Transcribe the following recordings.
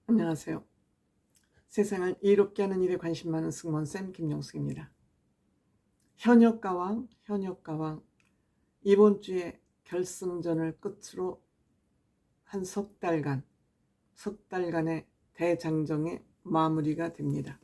안녕하세요. 세상을 이롭게 하는 일에 관심 많은 승무원쌤 김영숙입니다. 현역가왕. 이번 주에 결승전을 끝으로 한 석 달간의 대장정의 마무리가 됩니다.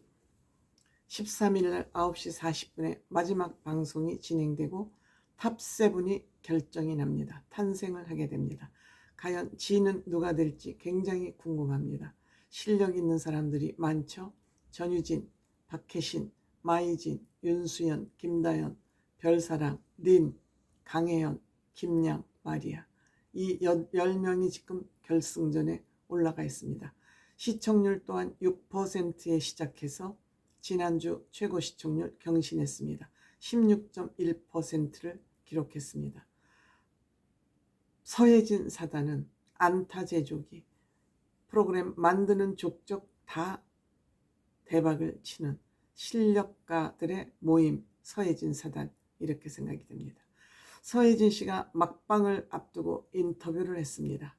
13일 날 9시 40분에 마지막 방송이 진행되고 탑7이 결정이 납니다. 탄생을 하게 됩니다. 과연 지는 누가 될지 굉장히 궁금합니다. 실력 있는 사람들이 많죠. 전유진, 박혜신, 마이진, 윤수연, 김다연, 별사랑, 린, 강혜연, 김양, 마리아, 이 10명이 지금 결승전에 올라가 있습니다. 시청률 또한 6%에 시작해서 지난주 최고 시청률 경신했습니다. 16.1%를 기록했습니다. 서혜진 사단은 안타 제조기, 프로그램 만드는 족족 다 대박을 치는 실력가들의 모임, 서혜진 사단, 이렇게 생각이 됩니다. 서혜진 씨가 막방을 앞두고 인터뷰를 했습니다.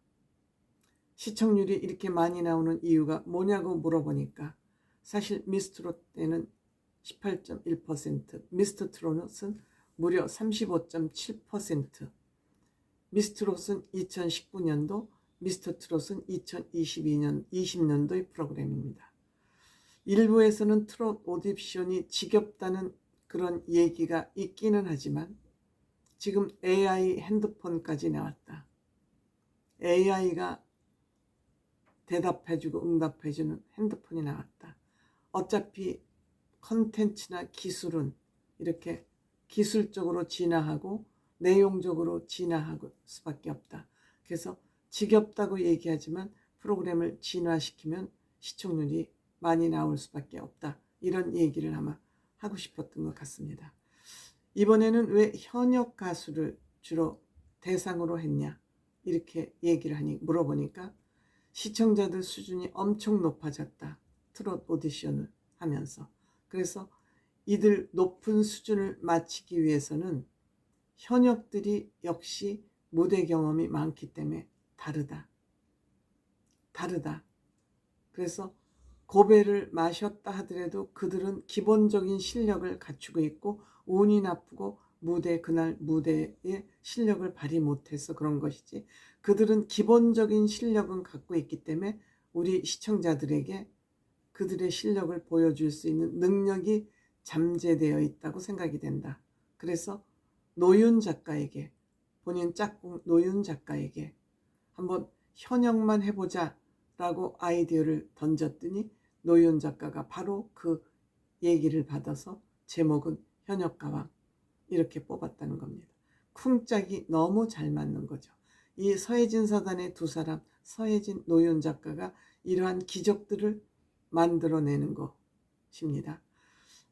시청률이 이렇게 많이 나오는 이유가 뭐냐고 물어보니까 사실 미스트롯 때는 18.1%, 미스터트롯은 무려 35.7%, 미스트롯은 2019년도, 미스터트롯은 2020년도의 프로그램입니다. 일부에서는 트롯 오디션이 지겹다는 그런 얘기가 있기는 하지만 지금 AI 핸드폰까지 나왔다. AI가 대답해주고 응답해주는 핸드폰이 나왔다. 어차피 컨텐츠나 기술은 이렇게 기술적으로 진화하고 내용적으로 진화할 수밖에 없다. 그래서 지겹다고 얘기하지만 프로그램을 진화시키면 시청률이 많이 나올 수밖에 없다. 이런 얘기를 아마 하고 싶었던 것 같습니다. 이번에는 왜 현역 가수를 주로 대상으로 했냐 이렇게 얘기를 하니 물어보니까 시청자들 수준이 엄청 높아졌다. 트롯 오디션을 하면서. 그래서 이들 높은 수준을 맞추기 위해서는 현역들이 역시 무대 경험이 많기 때문에 다르다. 그래서 고배를 마셨다 하더라도 그들은 기본적인 실력을 갖추고 있고 운이 나쁘고 그날 무대에 실력을 발휘 못해서 그런 것이지 그들은 기본적인 실력은 갖고 있기 때문에 우리 시청자들에게 그들의 실력을 보여줄 수 있는 능력이 잠재되어 있다고 생각이 된다. 그래서 노윤 작가에게, 본인 짝꿍 노윤 작가에게 한번 현역만 해보자 라고 아이디어를 던졌더니 노윤 작가가 바로 그 얘기를 받아서 제목은 현역가왕 이렇게 뽑았다는 겁니다. 쿵짝이 너무 잘 맞는 거죠. 이 서혜진 사단의 두 사람, 서혜진, 노윤 작가가 이러한 기적들을 만들어내는 것입니다.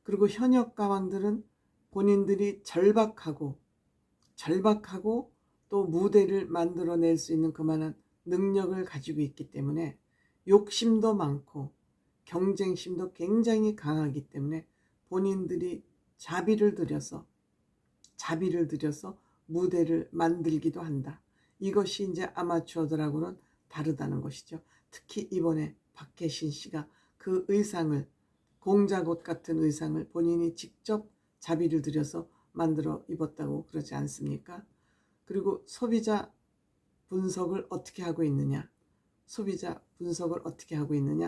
그리고 현역가왕들은 본인들이 절박하고 또 무대를 만들어낼 수 있는 그만한 능력을 가지고 있기 때문에 욕심도 많고 경쟁심도 굉장히 강하기 때문에 본인들이 자비를 들여서 무대를 만들기도 한다. 이것이 이제 아마추어들하고는 다르다는 것이죠. 특히 이번에 박혜신 씨가 그 의상을, 공작옷 같은 의상을 본인이 직접 자비를 들여서 만들어 입었다고 그러지 않습니까? 그리고 소비자 분석을 어떻게 하고 있느냐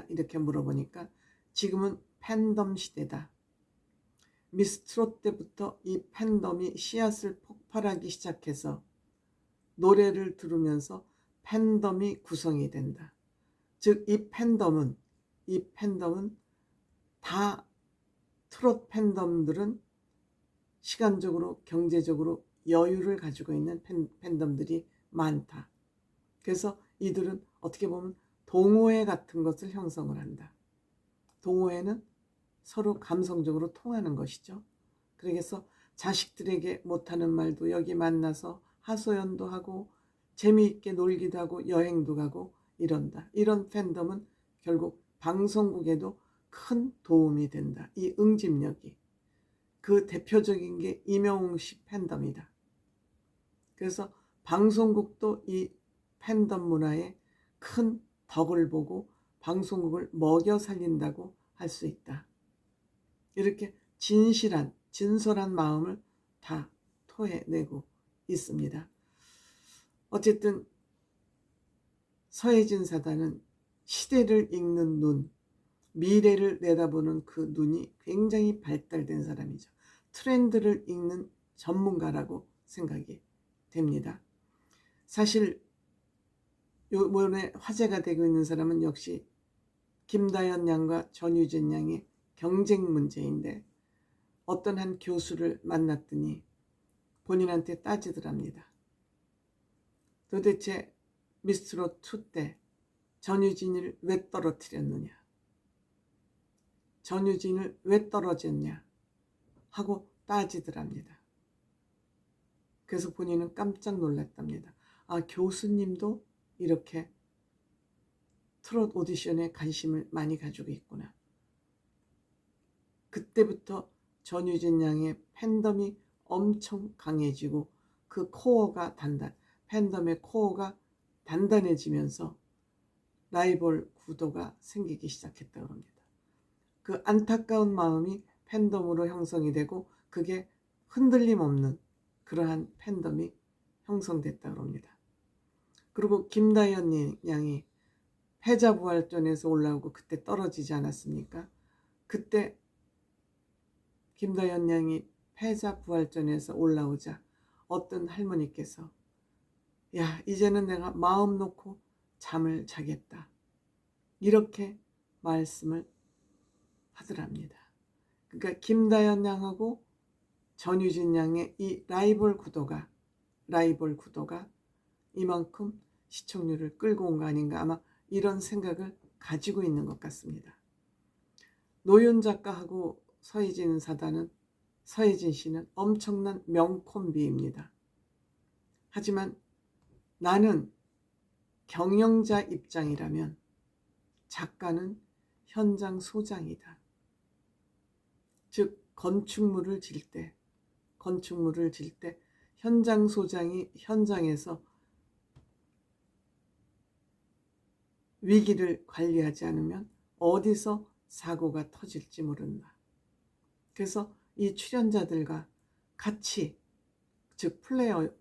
이렇게 물어보니까 지금은 팬덤 시대다. 미스트롯 때부터 이 팬덤이 씨앗을 폭발하기 시작해서 노래를 들으면서 팬덤이 구성이 된다. 즉 이 팬덤은 다 트롯 팬덤들은 시간적으로 경제적으로 여유를 가지고 있는 팬덤들이 많다. 그래서 이들은 어떻게 보면 동호회 같은 것을 형성을 한다. 동호회는 서로 감성적으로 통하는 것이죠. 그래서 자식들에게 못하는 말도 여기 만나서 하소연도 하고 재미있게 놀기도 하고 여행도 가고 이런다. 이런 팬덤은 결국 방송국에도 큰 도움이 된다. 이 응집력이. 그 대표적인 게 임영웅 씨 팬덤이다. 그래서 방송국도 이 팬덤 문화에 큰 덕을 보고 방송국을 먹여 살린다고 할 수 있다. 이렇게 진솔한 마음을 다 토해내고 있습니다. 어쨌든 서혜진 사단은 시대를 읽는 눈, 미래를 내다보는 그 눈이 굉장히 발달된 사람이죠. 트렌드를 읽는 전문가라고 생각이 됩니다. 사실 요번에 화제가 되고 있는 사람은 역시 김다연 양과 전유진 양의 경쟁 문제인데, 어떤 한 교수를 만났더니 본인한테 따지더랍니다. 도대체 미스트롯2 때 전유진을 왜 떨어뜨렸느냐, 전유진을 왜 떨어졌냐 하고 따지더랍니다. 그래서 본인은 깜짝 놀랐답니다. 아, 교수님도 이렇게 트롯 오디션에 관심을 많이 가지고 있구나. 그때부터 전유진 양의 팬덤이 엄청 강해지고 그 팬덤의 코어가 단단해지면서 라이벌 구도가 생기기 시작했다고 합니다. 그 안타까운 마음이 팬덤으로 형성이 되고 그게 흔들림 없는 그러한 팬덤이 형성됐다고 합니다. 그리고 김다연 양이 패자부활전에서 올라오고 그때 떨어지지 않았습니까? 그때 김다연 양이 패자부활전에서 올라오자 어떤 할머니께서 야, 이제는 내가 마음 놓고 잠을 자겠다, 이렇게 말씀을 하더랍니다. 그러니까 김다연 양하고 전유진 양의 이 라이벌 구도가 이만큼 시청률을 끌고 온 거 아닌가, 아마 이런 생각을 가지고 있는 것 같습니다. 노윤 작가하고 서혜진 씨는 엄청난 명콤비입니다. 하지만 나는 경영자 입장이라면 작가는 현장 소장이다. 즉 건축물을 질 때 현장 소장이 현장에서 위기를 관리하지 않으면 어디서 사고가 터질지 모른다. 그래서 이 출연자들과 같이, 즉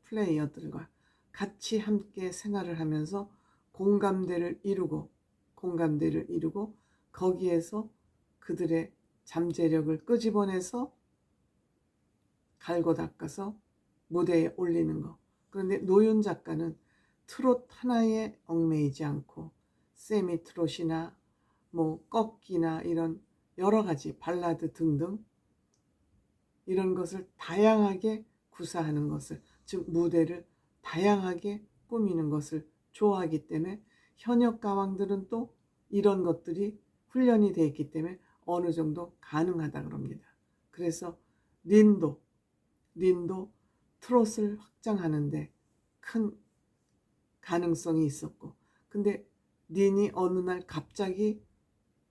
플레이어들과 같이 함께 생활을 하면서 공감대를 이루고 거기에서 그들의 잠재력을 끄집어내서 갈고 닦아서 무대에 올리는 거. 그런데 노윤 작가는 트롯 하나에 얽매이지 않고 세미 트롯이나 뭐 꺾기나 이런 여러 가지 발라드 등등 이런 것을 다양하게 구사하는 것을, 즉 무대를 다양하게 꾸미는 것을 좋아하기 때문에 현역 가왕들은 또 이런 것들이 훈련이 되어 있기 때문에 어느 정도 가능하다 그럽니다. 그래서 린도 트롯을 확장하는데 큰 가능성이 있었고, 근데 린이 어느 날 갑자기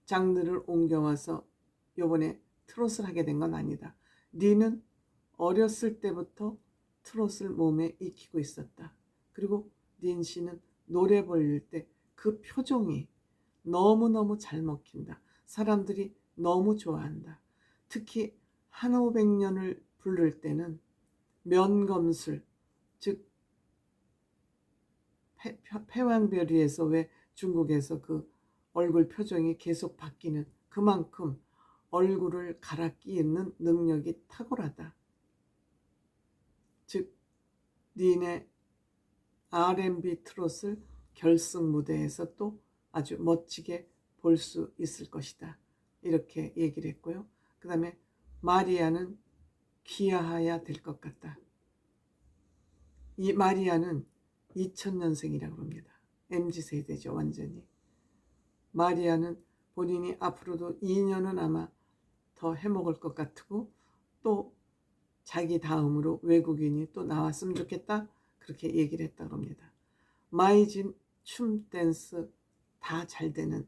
장르를 옮겨와서 요번에 트롯을 하게 된 건 아니다. 린은 어렸을 때부터 트롯을 몸에 익히고 있었다. 그리고 린 씨는 노래 부를 때 그 표정이 너무너무 잘 먹힌다. 사람들이 너무 좋아한다. 특히 한오백년을 부를 때는 면검술, 즉 패왕별이에서 왜 중국에서 그 얼굴 표정이 계속 바뀌는, 그만큼 얼굴을 갈아 끼는 능력이 탁월하다. 즉 린의 R&B 트롯을 결승 무대에서 또 아주 멋지게 볼 수 있을 것이다, 이렇게 얘기를 했고요. 그 다음에 마리아는 귀화해야 될 것 같다. 이 마리아는 2000년생이라고 합니다. MZ세대죠, 완전히. 마리아는 본인이 앞으로도 2년은 아마 더 해먹을 것 같고, 또 자기 다음으로 외국인이 또 나왔으면 좋겠다, 그렇게 얘기를 했다고 합니다. 마이진 춤, 댄스 다 잘 되는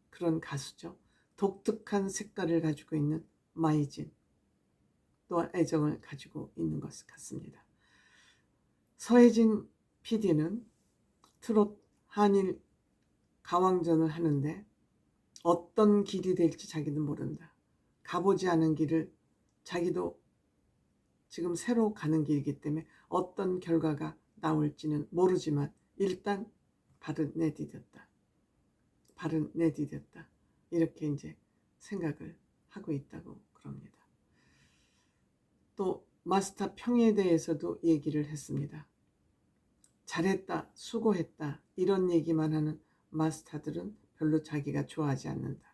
그런 가수죠. 독특한 색깔을 가지고 있는 마이진, 또 애정을 가지고 있는 것 같습니다. 서혜진 PD는 트롯 한일 가왕전을 하는데 어떤 길이 될지 자기도 모른다. 가보지 않은 길을 자기도 지금 새로 가는 길이기 때문에 어떤 결과가 나올지는 모르지만 일단 발은 내디뎠다. 발은 내디뎠다. 이렇게 이제 생각을 하고 있다고 그럽니다. 또 마스터 평에 대해서도 얘기를 했습니다. 잘했다, 수고했다 이런 얘기만 하는 마스터들은 별로 자기가 좋아하지 않는다.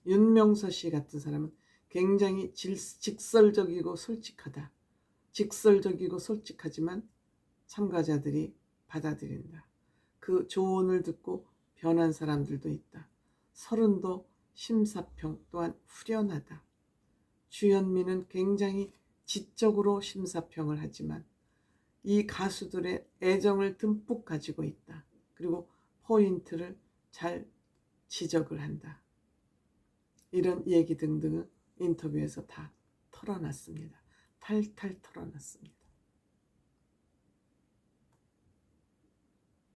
윤명서 씨 같은 사람은 굉장히 직설적이고 솔직하다. 직설적이고 솔직하지만 참가자들이 받아들인다. 그 조언을 듣고 변한 사람들도 있다. 서른도 심사평 또한 후련하다. 주현미는 굉장히 지적으로 심사평을 하지만 이 가수들의 애정을 듬뿍 가지고 있다. 그리고 포인트를 잘 지적을 한다. 이런 얘기 등등은 인터뷰에서 다 털어놨습니다. 탈탈 털어놨습니다.